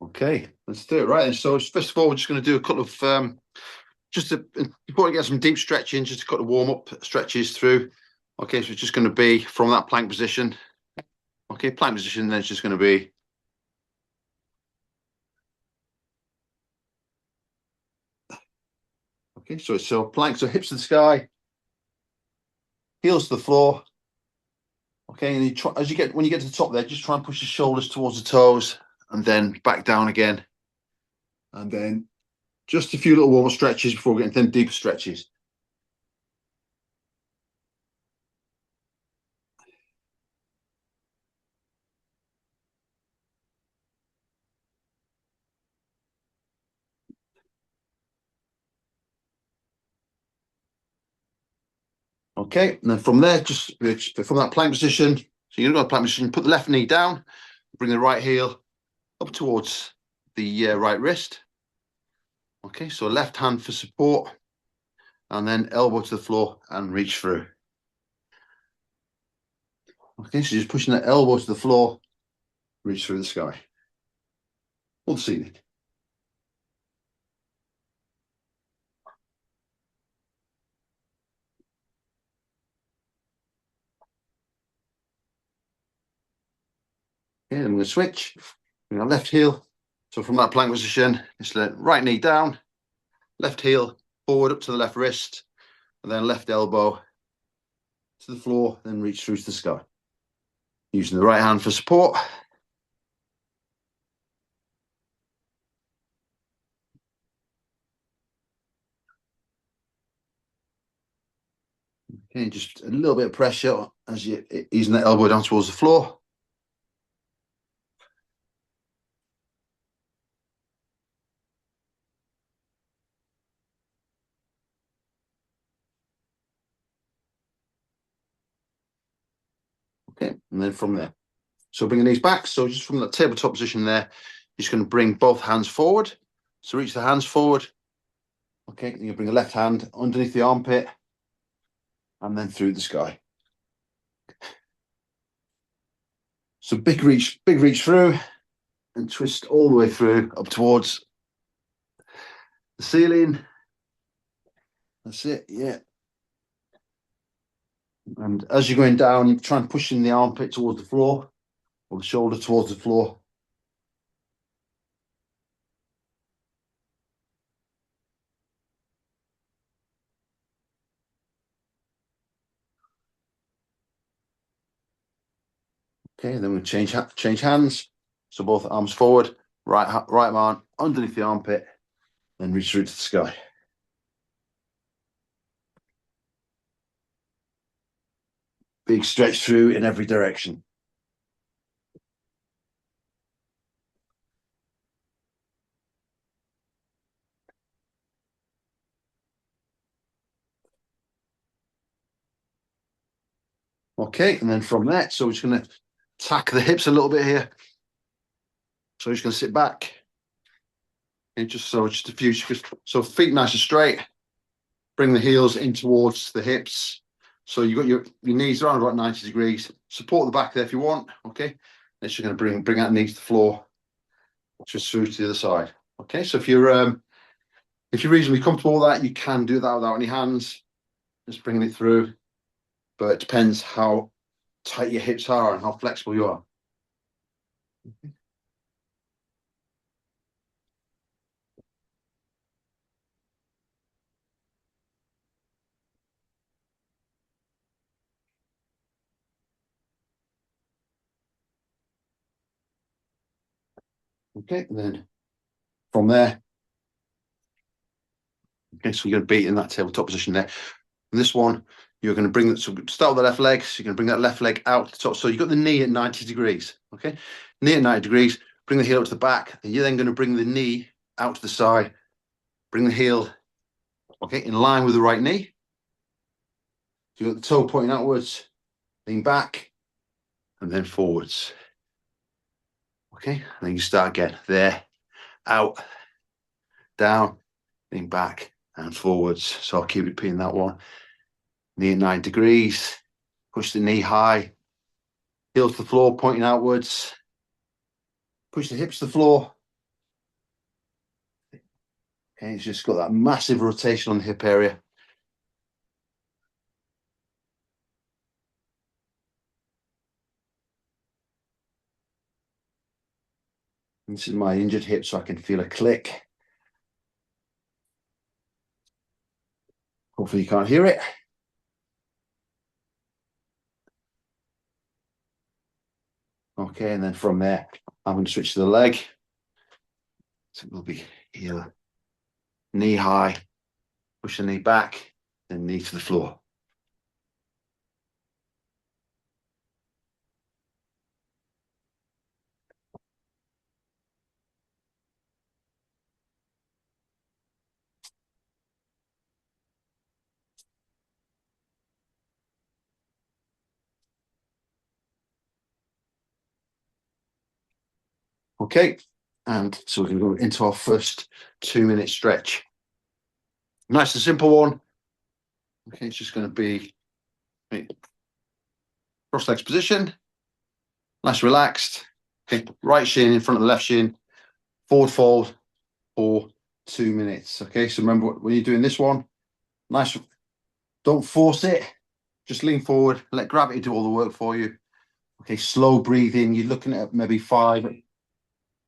Okay, let's do it. Right. And so first of all, we're just going to do a couple of before we get some deep stretching, just a couple of warm up stretches through. Okay, so it's just going to be from that plank position. Okay, plank position, then it's just going to be okay. So plank, so hips to the sky, heels to the floor. Okay, and you try, when you get to the top there, just try and push the shoulders towards the toes, and then back down again, and then just a few little warm up stretches before we get into deeper stretches. Okay, and then from there, just from that plank position, so you're going to go plank position, put the left knee down, bring the right heel up towards the right wrist. Okay, so left hand for support, and then elbow to the floor and reach through. Okay, so just pushing that elbow to the floor, reach through the sky. Or the ceiling. Okay, I'm going to switch. Bring our left heel. So from that plank position, just let right knee down, left heel forward up to the left wrist, and then left elbow to the floor, then reach through to the sky. Using the right hand for support. Okay, just a little bit of pressure as you're easing that elbow down towards the floor. Okay, and then from there. So bring the knees back. So just from the tabletop position there, you're just going to bring both hands forward. So reach the hands forward. Okay, then you bring the left hand underneath the armpit and then through the sky. So big reach through and twist all the way through up towards the ceiling. That's it, yeah. And as you're going down, you try and push in the armpit towards the floor or the shoulder towards the floor. Okay, then we change hands. So both arms forward, right arm underneath the armpit, then reach through to the sky. Big stretch through in every direction. Okay, and then from that, so we're just going to tack the hips a little bit here. So we're just going to sit back. And just a few, so feet nice and straight. Bring the heels in towards the hips. So you've got your knees around about 90 degrees. Support the back there if you want, okay? Then you're going to bring that knee to the floor, just through to the other side. Okay, so if you're reasonably comfortable with that, you can do that without any hands, just bringing it through. But it depends how tight your hips are and how flexible you are. Okay, and then from there, okay, so you're going to be in that tabletop position there. And this one, you're going to bring that, so start with the left leg, so you're going to bring that left leg out to the top. So you've got the knee at 90 degrees, okay? Knee at 90 degrees, bring the heel up to the back, and you're then going to bring the knee out to the side, bring the heel, okay, in line with the right knee. So you've got the toe pointing outwards, lean back, and then forwards. Okay, and then you start again. There, out, down, lean back, and forwards. So I'll keep repeating that one. Knee at 90 degrees, push the knee high, heel to the floor, pointing outwards. Push the hips to the floor, Okay, it's just got that massive rotation on the hip area. And this is my injured hip, so I can feel a click. Hopefully you can't hear it. Okay, and then from there, I'm going to switch to the leg. So it will be here, knee high, push the knee back, then knee to the floor. Okay, and so we're going to go into our first 2-minute stretch. Nice and simple one. Okay, it's just going to be cross legs position, nice relaxed. Okay, right shin in front of the left shin, forward fold for 2 minutes. Okay, so remember when you're doing this one, nice, don't force it, just lean forward, let gravity do all the work for you. Okay, slow breathing. You're looking at maybe five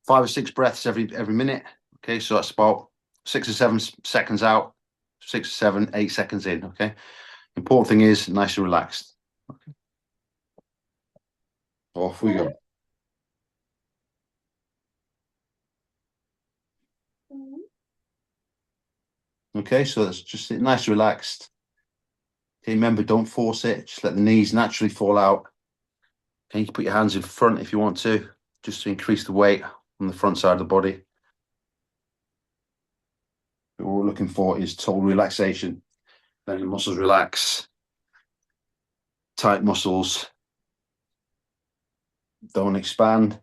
or six breaths every minute. Okay, so that's about 6 or 7 seconds out, 6 or 7, 8 seconds in. Okay, important thing is nice and relaxed. Okay, off we go. Okay, so that's just nice, relaxed. Okay, remember, don't force it. Just let the knees naturally fall out. Okay, you can put your hands in front if you want to, just to increase the weight on the front side of the body. What we're looking for is total relaxation. Then the muscles relax. Tight muscles don't expand.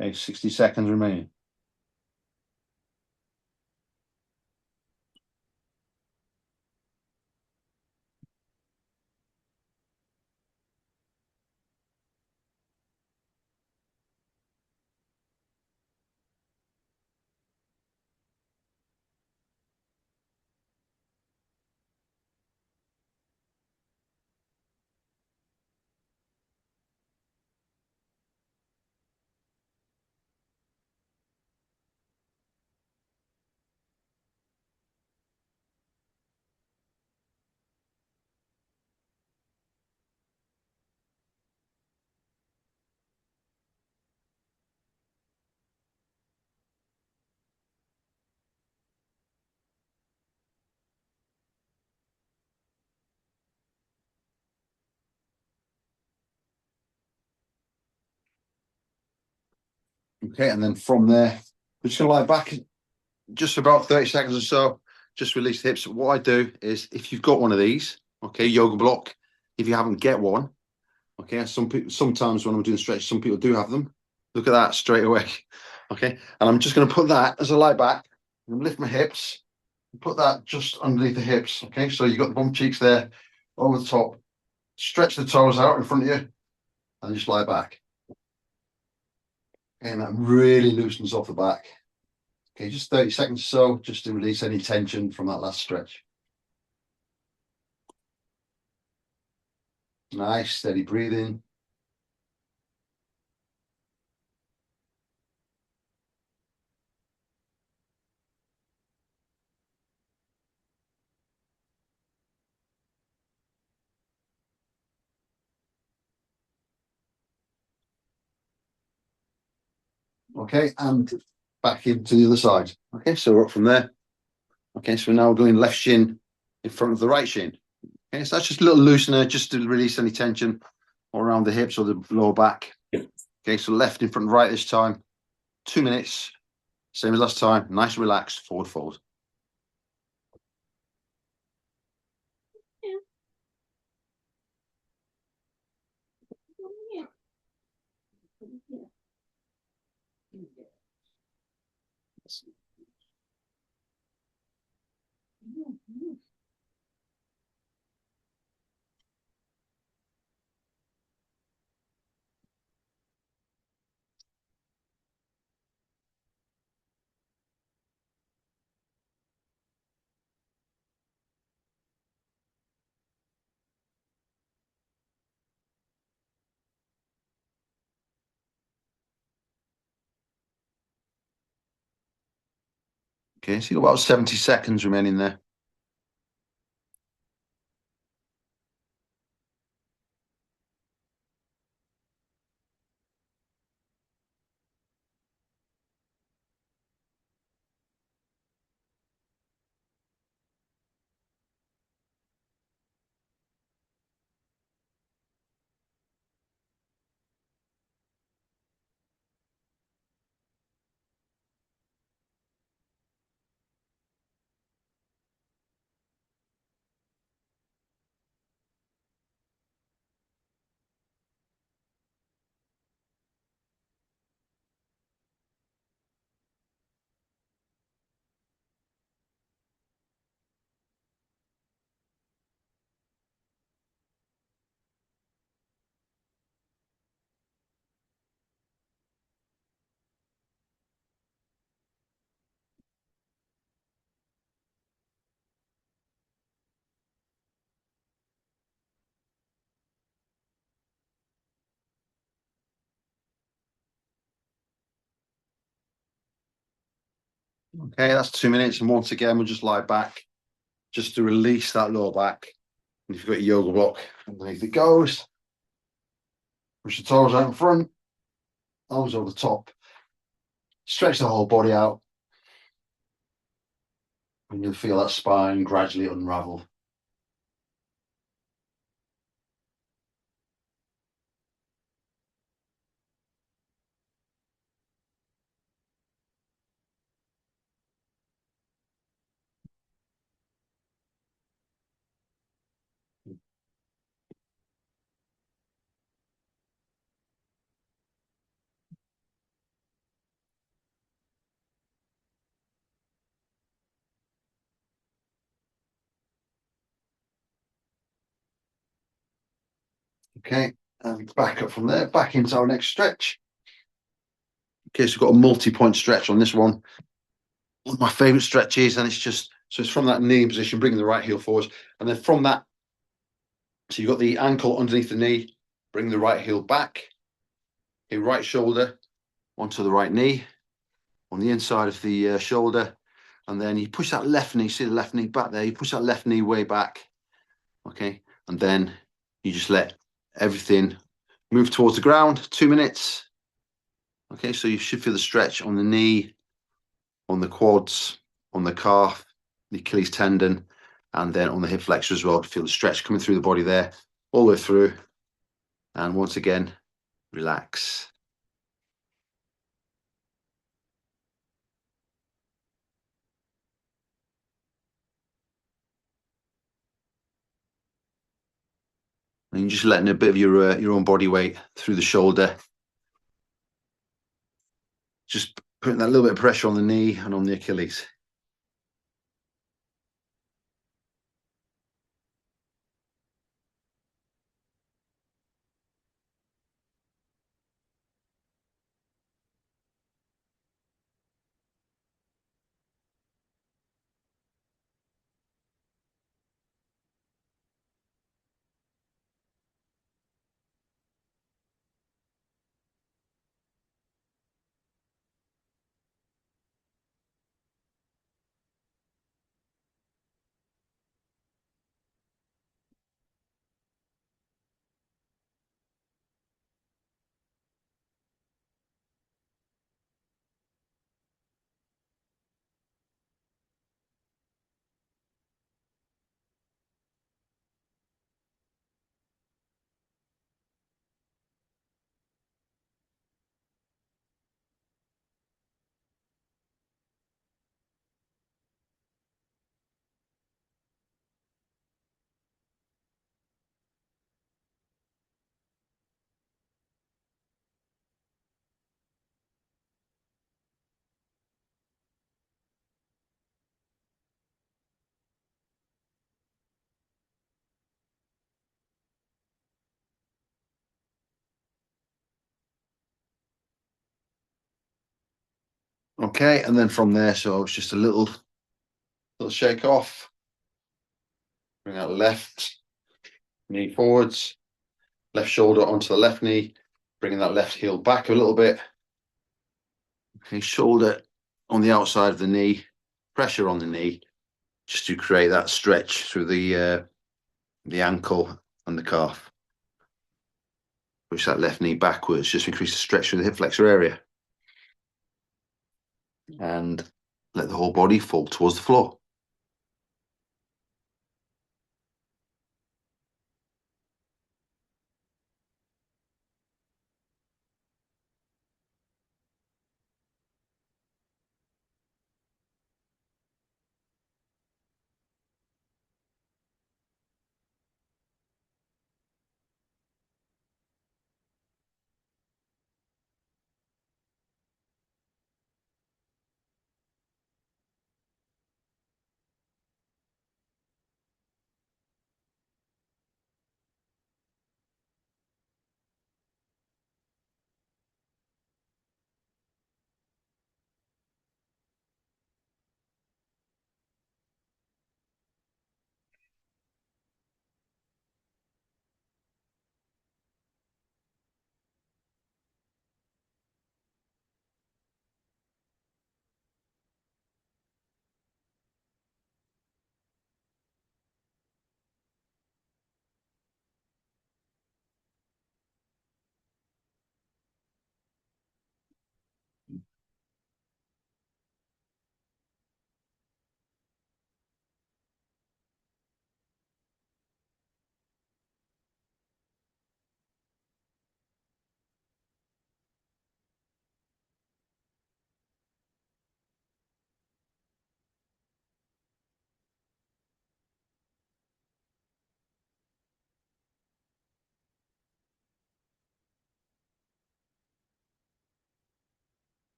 Okay, 60 seconds remaining. Okay, and then from there, we're just gonna lie back just about 30 seconds or so, just release the hips. What I do is, if you've got one of these, okay, yoga block, if you haven't, get one. Okay, some people, sometimes when I'm doing stretch, some people do have them. Look at that straight away. Okay, and I'm just going to put that as a lie back and lift my hips and put that just underneath the hips. Okay, so you've got the bum cheeks there over the top. Stretch the toes out in front of you and just lie back. And that really loosens off the back. Okay, just 30 seconds or so, just to release any tension from that last stretch. Nice, steady breathing. Okay, and back into the other side. Okay, so we're up from there. Okay, so we're now doing left shin in front of the right shin. Okay, so that's just a little loosener, just to release any tension around the hips or the lower back. Okay, so left in front of right this time. 2 minutes, same as last time. Nice, relaxed, forward fold. Okay, so you've got about 70 seconds remaining there. Okay, that's 2 minutes. And once again, we'll just lie back just to release that lower back. And if you've got your yoga block, underneath it goes. Push the toes out in front, arms over the top. Stretch the whole body out. And you'll feel that spine gradually unravel. Okay, and back up from there, back into our next stretch. Okay, so we've got a multi-point stretch on this one. One of my favorite stretches, and it's just so it's from that knee position, bringing the right heel forwards, and then from that, so you've got the ankle underneath the knee, bring the right heel back, your right shoulder onto the right knee, on the inside of the shoulder, and then you push that left knee, see the left knee back there, you push that left knee way back, okay, and then you just let everything move towards the ground. 2 minutes. Okay, so you should feel the stretch on the knee, on the quads, on the calf, the Achilles tendon, and then on the hip flexor as well. Feel the stretch coming through the body there, all the way through. And once again, relax. And you're just letting a bit of your own body weight through the shoulder. Just putting that little bit of pressure on the knee and on the Achilles. Okay, and then from there, so it's just a little shake off. Bring that left knee forwards, left shoulder onto the left knee, bringing that left heel back a little bit. Okay, shoulder on the outside of the knee, pressure on the knee, just to create that stretch through the ankle and the calf. Push that left knee backwards, just increase the stretch through the hip flexor area. And let the whole body fall towards the floor.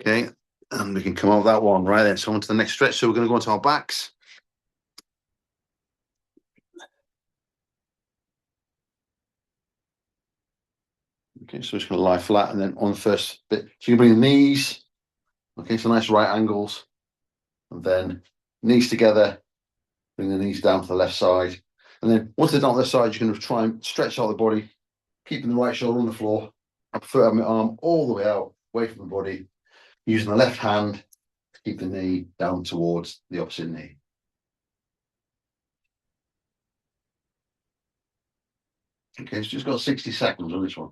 Okay, and we can come off that one right then. So on to the next stretch. So we're going to go into our backs. Okay, so just going to lie flat, and then on the first bit, so you can bring the knees. Okay, so nice right angles, and then knees together. Bring the knees down to the left side, and then once they're down to the side, you're going to try and stretch out the body, keeping the right shoulder on the floor. I prefer having my arm all the way out, away from the body, using the left hand to keep the knee down towards the opposite knee. Okay, so just got 60 seconds on this one.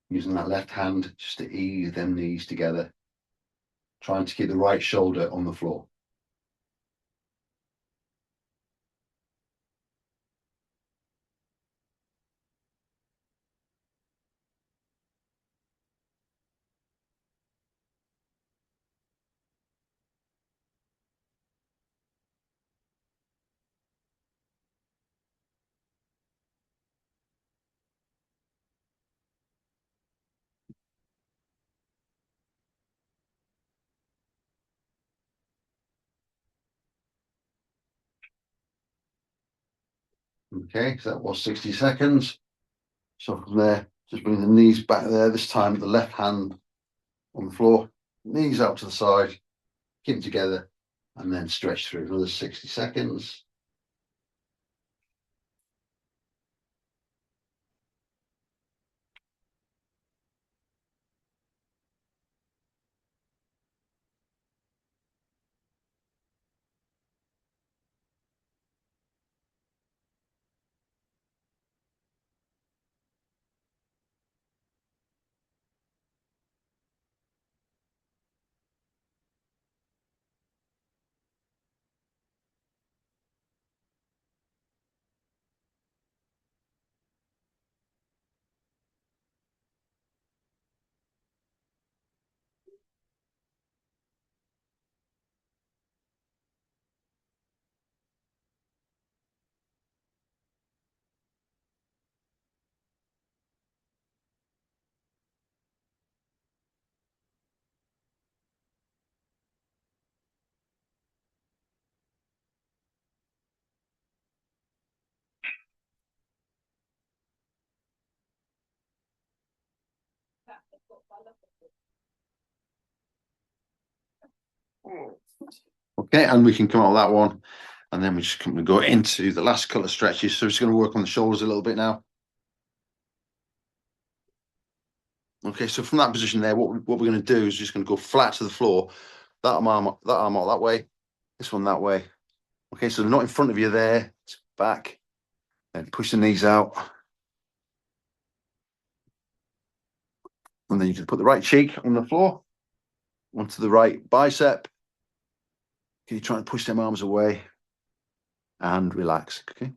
Using that left hand just to ease them knees together, trying to keep the right shoulder on the floor. Okay, so that was 60 seconds. So from there, just bring the knees back there, this time the left hand on the floor, knees out to the side, keep them together, and then stretch through another 60 seconds. Okay, and we can come out of that one, and then we're just going to go into the last couple of stretches. So we're just going to work on the shoulders a little bit now. Okay, so from that position there, what we're going to do is just going to go flat to the floor. That arm out that way, this one that way. Okay, so they're not in front of you there. It's back, and push the knees out. And then you can put the right cheek on the floor, onto the right bicep. Okay, you're trying to push them arms away and relax, okay?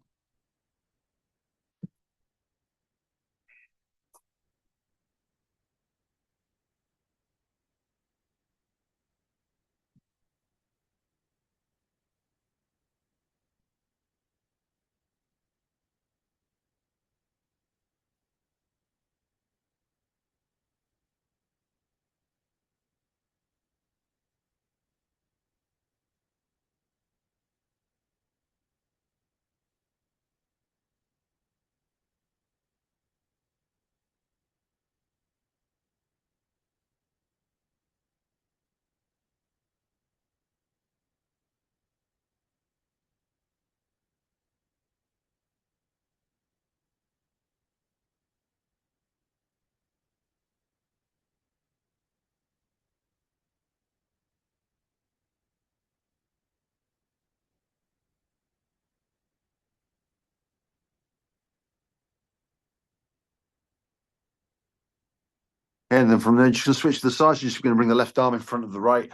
And then from there, you're just going to switch to the sides. You're just going to bring the left arm in front of the right.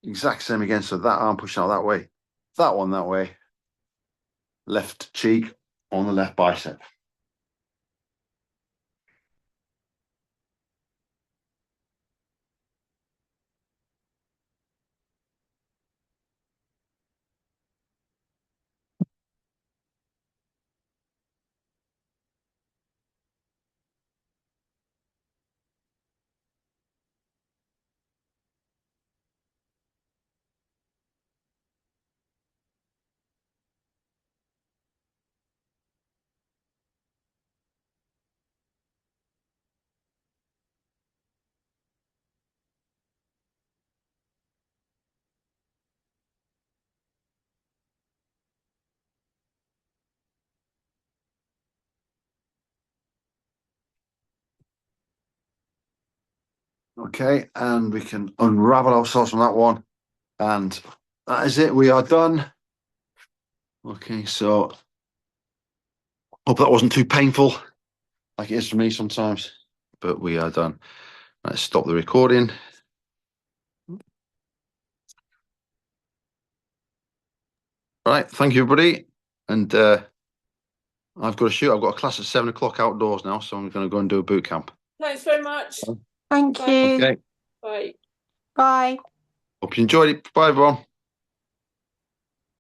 Exact same again. So that arm pushing out that way, that one that way. Left cheek on the left bicep. Okay, and we can unravel ourselves from that one. And that is it. We are done. Okay, so hope that wasn't too painful, like it is for me sometimes, but we are done. Let's stop the recording. All right, thank you, everybody. And I've got to shoot. I've got a class at 7 o'clock outdoors now, so I'm going to go and do a boot camp. Thanks very much. Thank you. Okay. Bye. Bye. Hope you enjoyed it. Bye, everyone.